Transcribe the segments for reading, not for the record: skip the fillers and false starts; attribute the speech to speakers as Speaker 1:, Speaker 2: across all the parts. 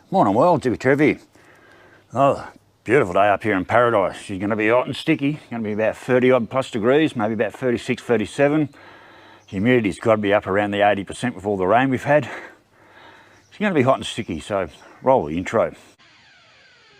Speaker 1: Morning world, Hippy Trev here. Oh, beautiful day up here in paradise. She's going to be hot and sticky. Going to be about 30 odd plus degrees, maybe about 36, 37. Humidity's got to be up around the 80% with all the rain we've had. It's going to be hot and sticky, so roll the intro.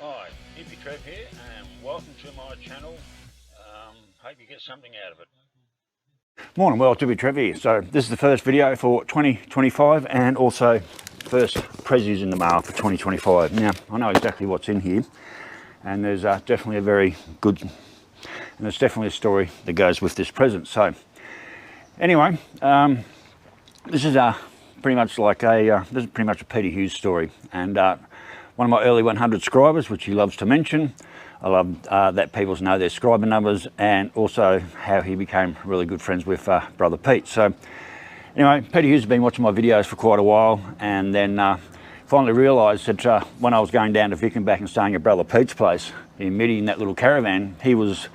Speaker 1: Hi, Hippy Trev here, and welcome to my channel. Hope you get something out of it. Morning world, Hippy Trev here. So this is the first video for 2025 and also first Prezzie's in the mail for 2025. Now, I know exactly what's in here, and there's definitely a very good, and there's definitely a story that goes with this present. So anyway, this is pretty much like this is pretty much a Peter Hughes story, and one of my early 100 subscribers, which he loves to mention. I love that people know their subscriber numbers, and also how he became really good friends with Brother Pete. So anyway, Peter Hughes has been watching my videos for quite a while, and then finally realised that when I was going down to Vic and back and staying at Brother Pete's place in Midi in that little caravan, he was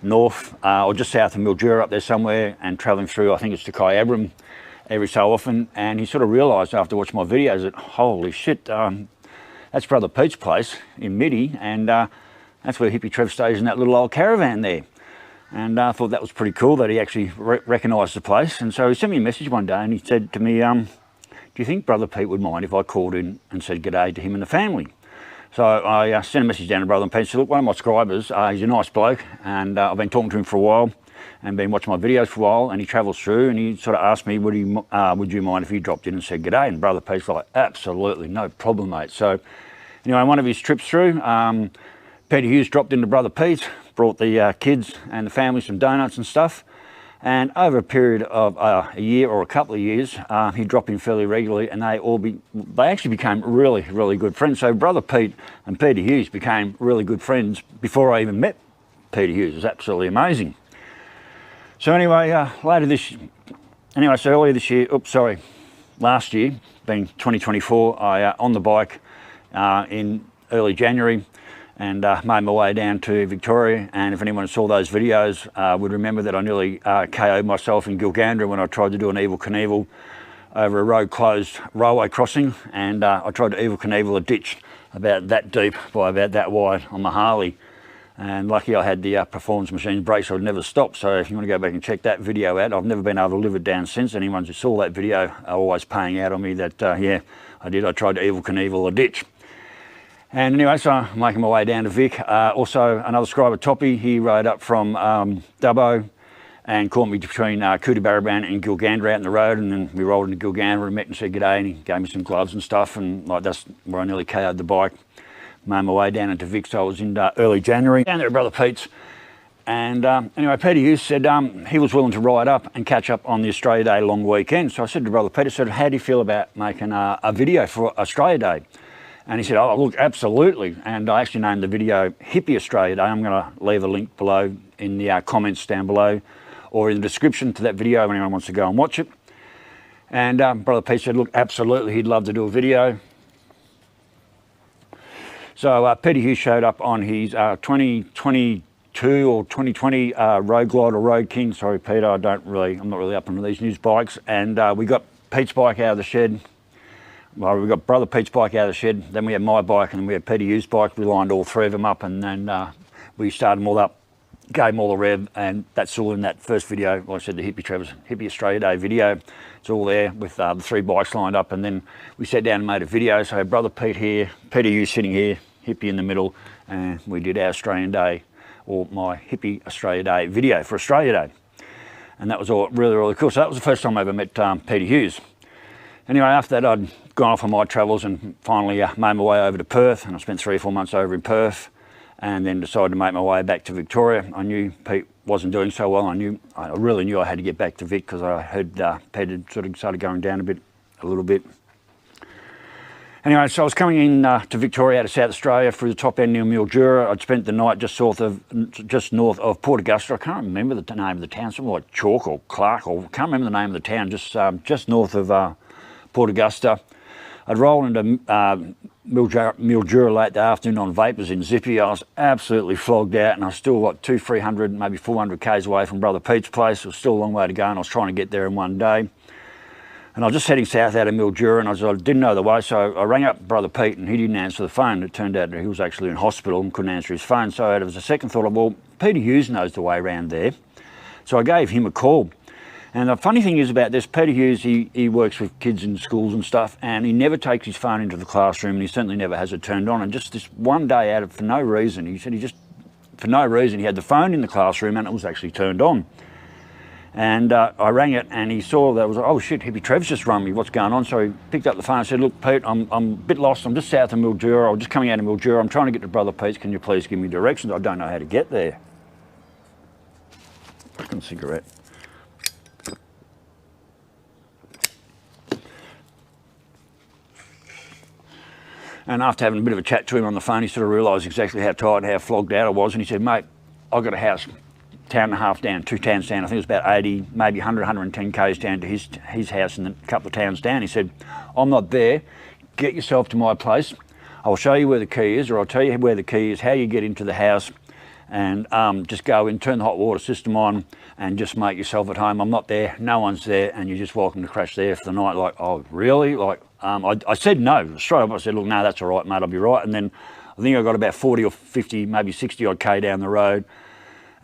Speaker 1: north or just south of Mildura up there somewhere, and travelling through, I think it's to Kyabram every so often, and he sort of realised after watching my videos that, holy shit, that's Brother Pete's place in Midi, and that's where Hippy Trev stays in that little old caravan there. And I thought that was pretty cool that he actually recognised the place. And so he sent me a message one day and he said to me, do you think Brother Pete would mind if I called in and said g'day to him and the family? So I sent a message down to Brother Pete and said, look, one of my subscribers, he's a nice bloke, and I've been talking to him for a while and been watching my videos for a while, and he travels through, and he sort of asked me, would you mind if he dropped in and said g'day? And Brother Pete's like, absolutely, no problem, mate. So anyway, one of his trips through, Peter Hughes dropped into Brother Pete's, brought the kids and the family some donuts and stuff, and over a period of a year or a couple of years, he'd drop in fairly regularly, and they actually became really good friends. So Brother Pete and Peter Hughes became really good friends before I even met Peter Hughes. It was absolutely amazing. So anyway, earlier this year, last year, being 2024, I on the bike in early January, and made my way down to Victoria. And if anyone saw those videos would remember that I nearly KO'd myself in Gilgandra when I tried to do an Evil Kinevil over a road closed railway crossing, and I tried to Evil Knievel a ditch about that deep by about that wide on my Harley, and lucky I had the performance machine brakes, so I'd never stop. So if you want to go back and check that video out, I've never been able to live it down since. Anyone who saw that video are always paying out on me that yeah, I tried to Evil Knievel a ditch. And anyway, so I'm making my way down to Vic. Also, another subscriber, Toppy, he rode up from Dubbo and caught me between Cootabarabran and Gilgandra out in the road, and then we rolled into Gilgandra and met and said g'day, and he gave me some gloves and stuff, and like that's where I nearly KO'd the bike. Made my way down into Vic, so I was in early January, down there at Brother Pete's. And anyway, Peter Hughes said he was willing to ride up and catch up on the Australia Day long weekend. So I said to Brother Peter, I said, how do you feel about making a video for Australia Day? And he said, oh, look, absolutely. And I actually named the video Hippy Australia Day. I'm going to leave a link below in the comments down below, or in the description to that video if anyone wants to go and watch it. And Brother Pete said, look, absolutely, he'd love to do a video. So Peter Hughes showed up on his 2022 or 2020 Road Glide or Road King. Sorry, Peter, I'm not really up on these new bikes. And we got Pete's bike out of the shed. Well, we got Brother Pete's bike out of the shed, then we had my bike, and then we had Peter Hughes' bike. We lined all three of them up, and then we started them all up, gave them all a rev, and that's all in that first video. Like I said, the Hippy Australia Day video. It's all there with the three bikes lined up, and then we sat down and made a video. So Brother Pete here, Peter Hughes sitting here, Hippy in the middle, and we did our Australian Day, or my Hippy Australia Day video for Australia Day. And that was all really cool. So that was the first time I ever met Peter Hughes. Anyway, after that, I'd gone off on my travels and finally made my way over to Perth, and I spent 3 or 4 months over in Perth, and then decided to make my way back to Victoria. I knew Pete wasn't doing so well. I really knew I had to get back to Vic, because I heard Pete had sort of started going down a little bit. Anyway, so I was coming in to Victoria out of South Australia through the top end near Mildura. I'd spent the night just north of Port Augusta. I can't remember the name of the town, something like Chalk or Clark, or can't remember the name of the town, just north of Port Augusta. I'd roll into Mildura late the afternoon on vapors in Zippy. I was absolutely flogged out, and I was still like 200-300, maybe 400 k's away from Brother Pete's place. It was still a long way to go, and I was trying to get there in one day. And I was just heading south out of Mildura, and I didn't know the way, so I rang up Brother Pete, and he didn't answer the phone. It turned out that he was actually in hospital and couldn't answer his phone. So it was a second thought, well, Peter Hughes knows the way around there. So I gave him a call. And the funny thing is about this, Peter Hughes, he works with kids in schools and stuff, and he never takes his phone into the classroom, and he certainly never has it turned on. And just this one day out of, for no reason, he said for no reason, he had the phone in the classroom and it was actually turned on. And I rang it, and he saw that. Was like, oh shit, Hippy Trev's just rung me, what's going on? So he picked up the phone and said, look Pete, I'm a bit lost, I'm just south of Mildura, I'm just coming out of Mildura, I'm trying to get to Brother Pete's, can you please give me directions? I don't know how to get there. Fucking cigarette. And after having a bit of a chat to him on the phone, he sort of realised exactly how tired and how flogged out I was, and he said, mate, I've got a house town and a half down, 2 towns down, I think it was about 80, maybe 100, 110 k's down to his house, and a couple of towns down. He said, I'm not there, get yourself to my place, I'll show you where the key is, or I'll tell you where the key is, how you get into the house, and just go in, turn the hot water system on, and just make yourself at home. I'm not there, no one's there, and you're just welcome to crash there for the night. Like, oh really? Like, I said no, straight up I said, look, no, that's all right mate, I'll be right. And then I think I got about 40 or 50, maybe 60 odd K down the road,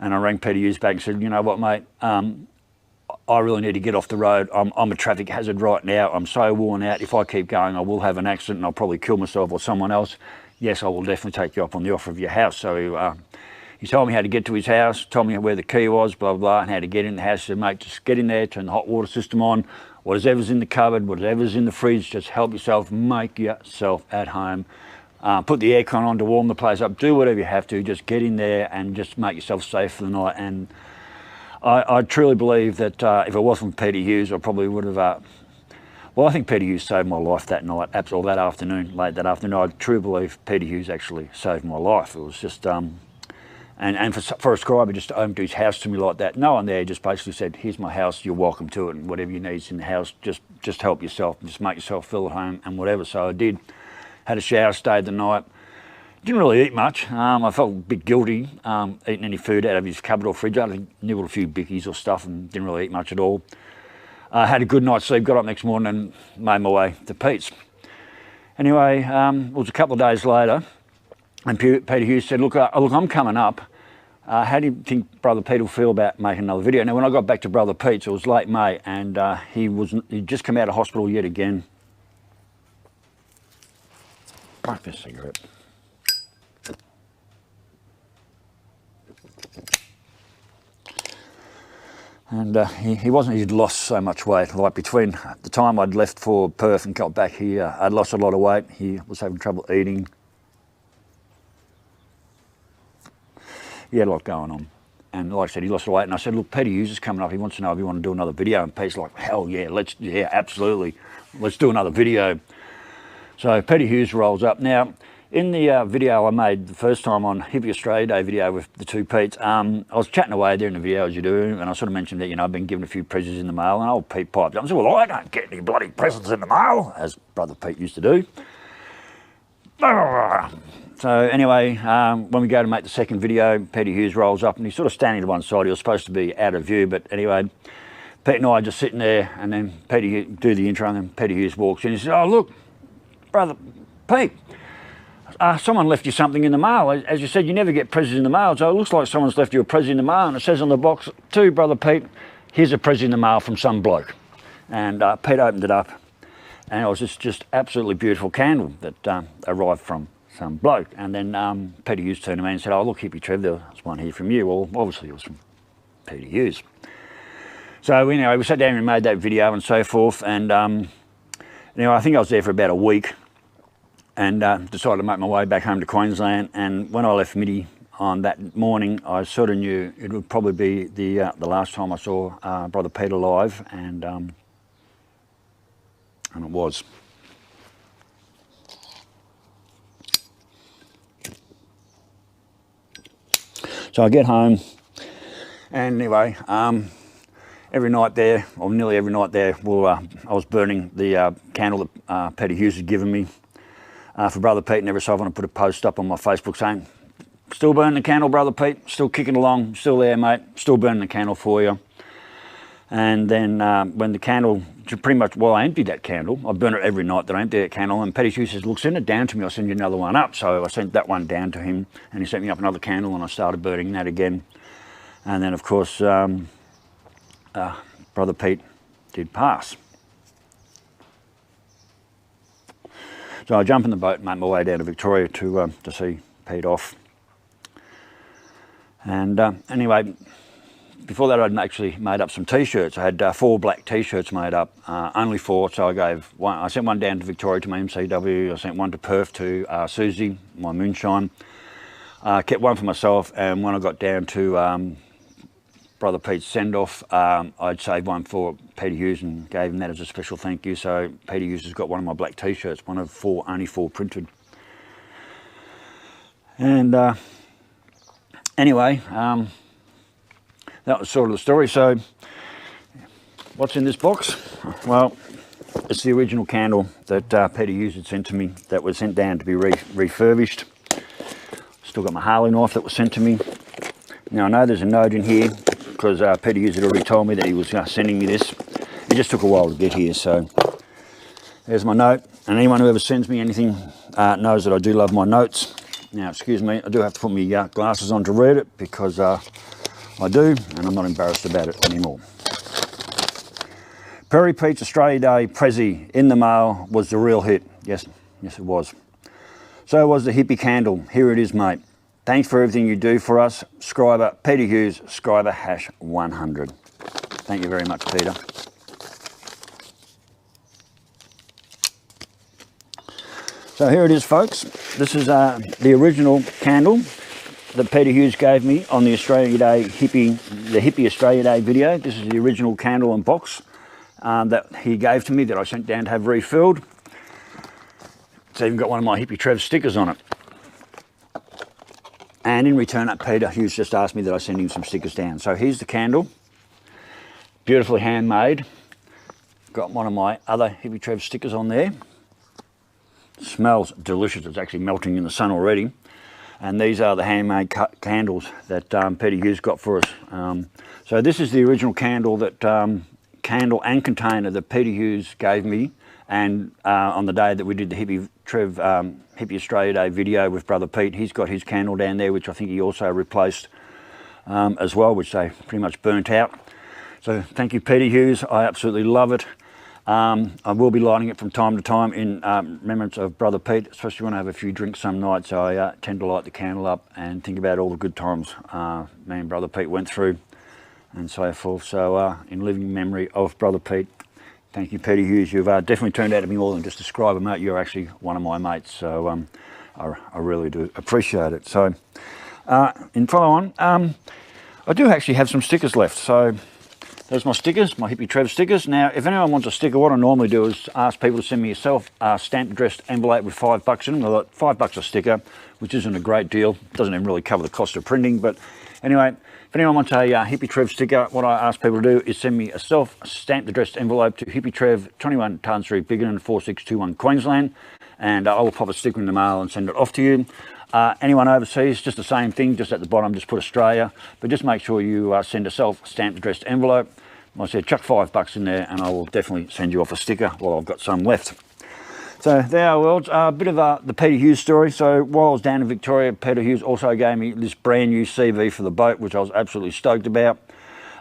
Speaker 1: and I rang Peter Hughes back and said, you know what mate, I really need to get off the road. I'm a traffic hazard right now. I'm so worn out. If I keep going, I will have an accident and I'll probably kill myself or someone else. Yes, I will definitely take you up on the offer of your house. So he told me how to get to his house, told me where the key was, blah, blah, blah, and how to get in the house. He said, mate, just get in there, turn the hot water system on, whatever's in the cupboard, whatever's in the fridge, just help yourself, make yourself at home. Put the aircon on to warm the place up, do whatever you have to, just get in there and just make yourself safe for the night. And I truly believe that if it wasn't for Peter Hughes, I probably would have, well, I think Peter Hughes saved my life that night, or that afternoon, late that afternoon. I truly believe Peter Hughes actually saved my life. It was just, and for a scriber just to open to his house to me like that, no one there, just basically said, here's my house, you're welcome to it, and whatever you need in the house, just help yourself, just make yourself feel at home and whatever. So I did. Had a shower, stayed the night. Didn't really eat much. I felt a bit guilty eating any food out of his cupboard or fridge. I nibbled a few bickies or stuff and didn't really eat much at all. Had a good night's sleep, got up next morning and made my way to Pete's. Anyway, it was a couple of days later, and Peter Hughes said, look, I'm coming up. How do you think Brother Pete will feel about making another video? Now, when I got back to Brother Pete's, it was late May, and he'd just come out of hospital yet again. Fuck this cigarette. And he'd lost so much weight. Like between the time I'd left for Perth and got back here, I'd lost a lot of weight. He was having trouble eating. He had a lot going on. And like I said, he lost a lot of weight. And I said, look, Peter Hughes is coming up. He wants to know if you want to do another video. And Pete's like, hell yeah, yeah, absolutely. Let's do another video. So Peter Hughes rolls up. Now, in the video I made the first time on Hippy Australia Day video with the two Petes, I was chatting away there in the video as you do, and I sort of mentioned that, you know, I've been given a few presents in the mail, and old Pete piped up and said, well, I don't get any bloody presents in the mail, as Brother Pete used to do. So anyway, when we go to make the second video, Peter Hughes rolls up and he's sort of standing to one side. He was supposed to be out of view, but anyway, Pete and I are just sitting there, and then Peter Hughes do the intro, and then Peter Hughes walks in and he says, oh, look, Brother Pete, someone left you something in the mail. As you said, you never get presents in the mail, so it looks like someone's left you a present in the mail, and it says on the box, to Brother Pete, here's a present in the mail from some bloke. And Pete opened it up, and it was just absolutely beautiful candle that arrived from some bloke. And then Peter Hughes turned to me and said, oh, look, Hippy Trev, there's one here from you. Well, obviously it was from Peter Hughes. So anyway, we sat down and made that video and so forth, and anyway, I think I was there for about a week, and decided to make my way back home to Queensland. And when I left Mitty on that morning, I sort of knew it would probably be the last time I saw Brother Peter alive, and it was. So I get home, and anyway, every night there, or nearly every night there, I was burning the candle that Peter Hughes had given me for Brother Pete, and every so often I put a post up on my Facebook saying, still burning the candle, Brother Pete, still kicking along, still there, mate, still burning the candle for you. And then when the candle, pretty much while I emptied that candle, I burn it every night that I empty that candle, and Petty Hughes says, look, send it down to me, I'll send you another one up. So I sent that one down to him, and he sent me up another candle, and I started burning that again. And then of course, Brother Pete did pass. So I jump in the boat and make my way down to Victoria to see Pete off. And anyway, before that I'd actually made up some t-shirts. I had 4 black t-shirts made up, only 4, so I gave one. I sent one down to Victoria to my MCW, I sent one to Perth to Susie, my moonshine. Kept one for myself, and when I got down to Brother Pete's send-off, I'd saved one for Peter Hughes and gave him that as a special thank you. So Peter Hughes has got one of my black t-shirts, one of 4, only 4 printed. And anyway, that was sort of the story. So what's in this box? Well, it's the original candle that Peter Hughes had sent to me, that was sent down to be refurbished. Still got my Harley knife that was sent to me. Now I know there's a note in here because Peter Hughes had already told me that he was sending me this. It just took a while to get here, so there's my note. And anyone who ever sends me anything knows that I do love my notes. Now, excuse me, I do have to put my glasses on to read it, because I do, and I'm not embarrassed about it anymore. Prairie Pete's Australia Day Prezzie in the mail was the real hit. Yes, it was. So was the Hippy candle. Here it is, mate. Thanks for everything you do for us. Subscriber Peter Hughes, subscriber #100. Thank you very much, Peter. So here it is, folks. This is the original candle that Peter Hughes gave me on the Australia Day the Hippy Australia Day video. This is the original candle and box that he gave to me, that I sent down to have refilled. It's even got one of my Hippy Trev stickers on it. And in return, Peter Hughes just asked me that I send him some stickers down. So here's the candle, beautifully handmade. Got one of my other Hippy Trev stickers on there. Smells delicious. It's actually melting in the sun already. And these are the handmade candles that Peter Hughes got for us. So this is the original candle candle and container that Peter Hughes gave me, and on the day that we did the Hippy Trev Hippy Australia Day video with Brother Pete, he's got his candle down there, which I think he also replaced as well, which they pretty much burnt out. So thank you, Peter Hughes. I absolutely love it. I will be lighting it from time to time in remembrance of Brother Pete, especially when I have a few drinks some nights. I tend to light the candle up and think about all the good times me and Brother Pete went through and so forth. So in living memory of Brother Pete, thank you, Peter Hughes. You've definitely turned out to be more than just a subscriber, mate. You're actually one of my mates, so I really do appreciate it. So in follow on, I do actually have some stickers left. So there's my stickers, my Hippy Trev stickers. Now, if anyone wants a sticker, what I normally do is ask people to send me a stamped addressed envelope with $5 in them. I've got $5 a sticker, which isn't a great deal. Doesn't even really cover the cost of printing. But anyway, if anyone wants a Hippy Trev sticker, what I ask people to do is send me a self-stamped addressed envelope to Hippy Trev, 21 Tarn Street, Biggin, 4621 Queensland. And I will pop a sticker in the mail and send it off to you. Anyone overseas, just the same thing, just at the bottom, just put Australia. But just make sure you send a self-stamped addressed envelope. Like I said, chuck $5 in there and I will definitely send you off a sticker while I've got some left. So there are worlds, a bit of the Peter Hughes story. So while I was down in Victoria, Peter Hughes also gave me this brand new CV for the boat, which I was absolutely stoked about.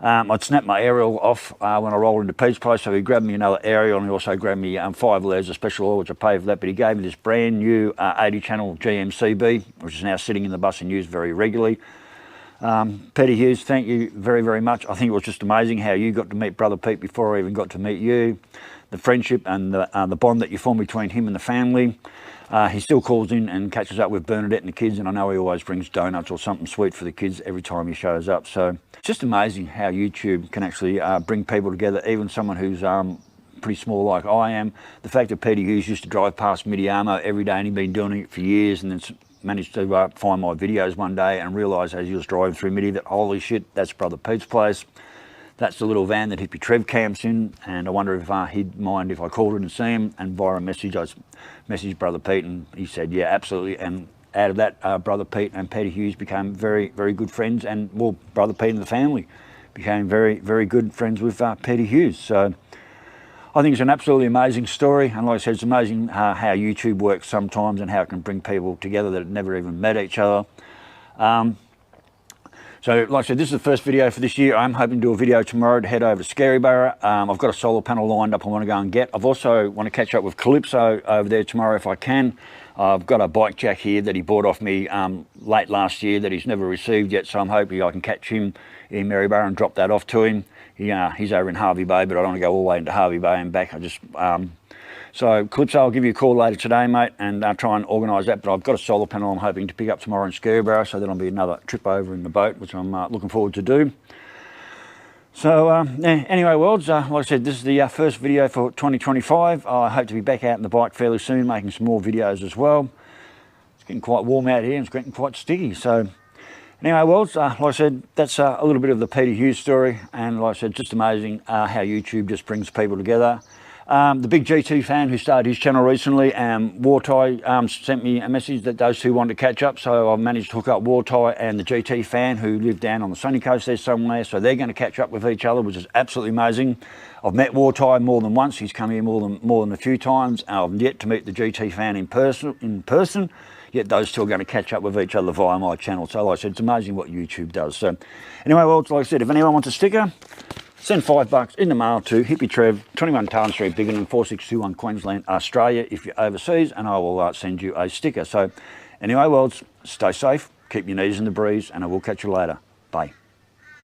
Speaker 1: I'd snapped my aerial off when I rolled into Pete's place, so he grabbed me another aerial, and he also grabbed me 5 layers of special oil, which I paid for that, but he gave me this brand new 80 channel GMCB, which is now sitting in the bus and used very regularly. Peter Hughes, thank you very, very much. I think it was just amazing how you got to meet Brother Pete before I even got to meet you. The friendship and the bond that you formed between him and the family. He still calls in and catches up with Bernadette and the kids, and I know he always brings donuts or something sweet for the kids every time he shows up. So it's just amazing how YouTube can actually bring people together, even someone who's pretty small like I am. The fact that Peter Hughes used to drive past Midiamo every day, and he'd been doing it for years, and then managed to find my videos one day and realise as he was driving through Midi that, holy shit, that's Brother Pete's place. That's the little van that Hippy Trev camps in, and I wonder if he'd mind if I called in and see him. And via a message, I messaged Brother Pete, and he said, yeah, absolutely. And out of that, Brother Pete and Peter Hughes became very, very good friends, and, well, Brother Pete and the family became very, very good friends with Peter Hughes. So I think it's an absolutely amazing story, and like I said, it's amazing how YouTube works sometimes and how it can bring people together that have never even met each other. So like I said, this is the first video for this year. I'm hoping to do a video tomorrow to head over to Scaryborough. I've got a solar panel lined up I want to go and get. I've also want to catch up with Calypso over there tomorrow if I can. I've got a bike jack here that he bought off me late last year that he's never received yet, so I'm hoping I can catch him in Maryborough and drop that off to him. He's over in Harvey Bay, but I don't want to go all the way into Harvey Bay and back. So Calypso, I'll give you a call later today, mate, and try and organise that. But I've got a solar panel I'm hoping to pick up tomorrow in Scaryborough, so that'll be another trip over in the boat, which I'm looking forward to do. So anyway, worlds, like I said, this is the first video for 2025. I hope to be back out on the bike fairly soon, making some more videos as well. It's getting quite warm out here and it's getting quite sticky. So anyway, worlds, like I said, that's a little bit of the Peter Hughes story. And like I said, just amazing how YouTube just brings people together. The big GT fan who started his channel recently, Wartie, sent me a message that those two wanted to catch up, so I've managed to hook up Wartie and the GT fan who live down on the sunny coast there somewhere, so they're going to catch up with each other, which is absolutely amazing. I've met Wartie more than once, he's come here more than a few times. I've yet to meet the GT fan in person, yet those two are going to catch up with each other via my channel. So like I said, it's amazing what YouTube does. So anyway, well, like I said, if anyone wants a sticker, send $5 in the mail to Hippy Trev, 21 Tarn Street, Biggin, 4621 Queensland, Australia, if you're overseas, and I will send you a sticker. So anyway, well, stay safe, keep your knees in the breeze, and I will catch you later. Bye.